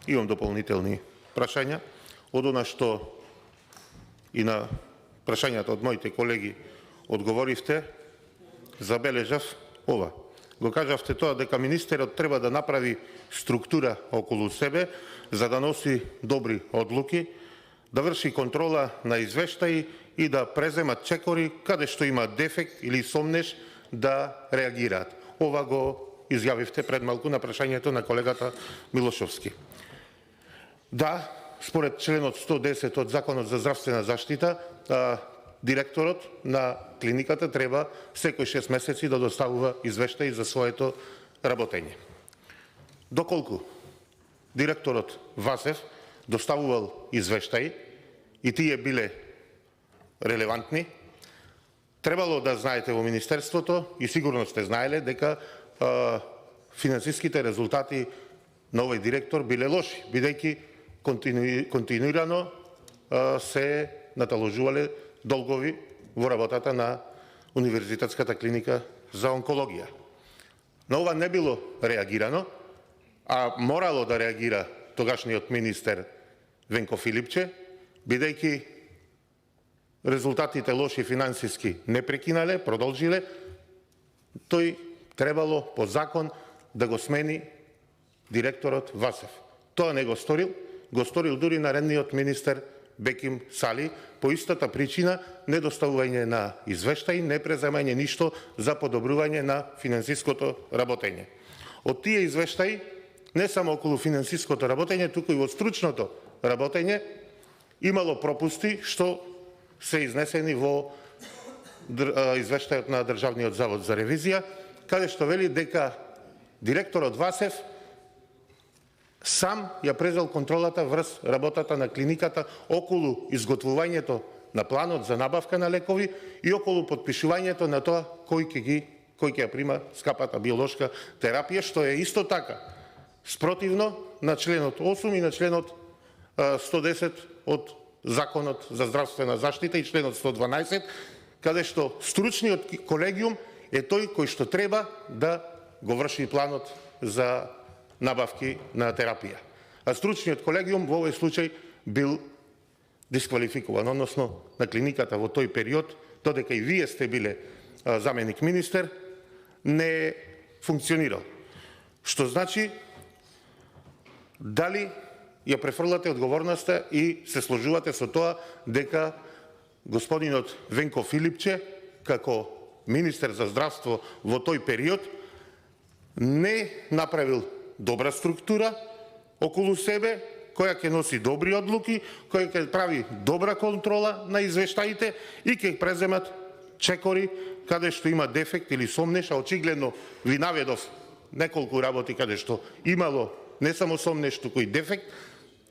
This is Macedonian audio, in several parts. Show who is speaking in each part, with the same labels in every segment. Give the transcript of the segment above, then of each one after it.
Speaker 1: Имам дополнителни прашања. Од она што и на прашањата од моите колеги одговоривте, забележав ова. Го кажавте тоа дека министерот треба да направи структура околу себе за да носи добри одлуки, да врши контрола на извештаи и да преземат чекори каде што има дефект или сомнеш да реагираат. Ова го изјавивте пред малку на прашањето на колегата Милошовски. Да, според членот 110 од Законот за здравствена заштита, директорот на клиниката треба секој 6 месеци да доставува извештаи за своето работење. Доколку директорот Васев доставувал извештаи и тие биле релевантни, требало да знаете во Министерството и сигурно сте знаеле дека финансиските резултати на овој директор биле лоши, бидејќи континуирано се наталожувале долгови во работата на Универзитетската клиника за онкологија. На ова не било реагирано, а морало да реагира тогашниот министер Венко Филипче, бидејќи резултатите лоши финансиски не прекинале, продолжиле, тој требало по закон да го смени директорот Васев. Тоа не го сторил дури наредниот министер Беким Сали, по истата причина недоставување на извештаи, не преземање ништо за подобрување на финансиското работење. Од тие извештаи, не само околу финансиското работење, туку и во стручното работење, имало пропусти што се изнесени во извештајот на Државниот завод за ревизија, каде што вели дека директорот Васев сам ја презел контролата врз работата на клиниката околу изготвувањето на планот за набавка на лекови и околу подпишувањето на тоа кој ќе ја прима скапата биолошка терапија, што е исто така спротивно на членот 8 и на членот 110 од Законот за здравствена заштита и членот 112, каде што стручниот колегиум е тој кој што треба да го врши планот за набавки на терапија. А стручниот колегиум во овој случај бил дисквалификуван, односно на клиниката во тој период, додека и вие сте биле заменик министер, не функционирал. Што значи, дали ја префрлате одговорноста и се сложувате со тоа дека господинот Венко Филипче, како министер за здравство во тој период, не направил добра структура околу себе, која ќе носи добри одлуки, која ќе прави добра контрола на извештаите и ќе преземат чекори каде што има дефект или сомнеш, а очигледно ви наведов неколку работи каде што имало не само сомнеш, туку и дефект,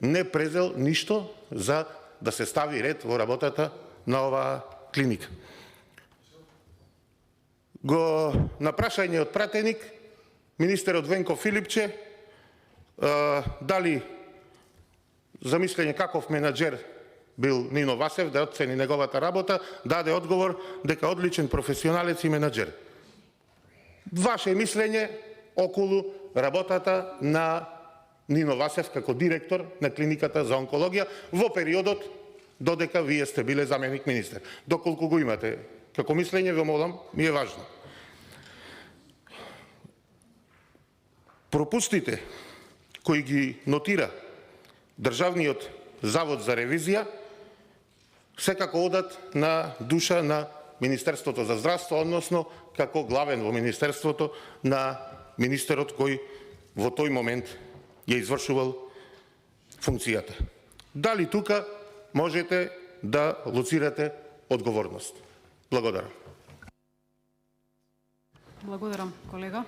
Speaker 1: не презел ништо за да се стави ред во работата на оваа клиника. На прашање од пратеник, министерот Венко Филипче, дали замислење каков менаџер бил Нино Васев, да оцени неговата работа, даде одговор дека одличен професионалец и менаџер. Ваше мислење околу работата на Нино Васев како директор на клиниката за онкологија во периодот додека вие сте биле заменик министер. Доколку го имате како мислење, ве молам, ми е важно. Пропустите кои ги нотира Државниот завод за ревизија секако одат на душа на Министерството за здравство, односно како главен во Министерството на министерот кој во тој момент ја извршувал функцијата. Дали тука можете да лоцирате одговорност? Благодарам.
Speaker 2: Благодарам, колега.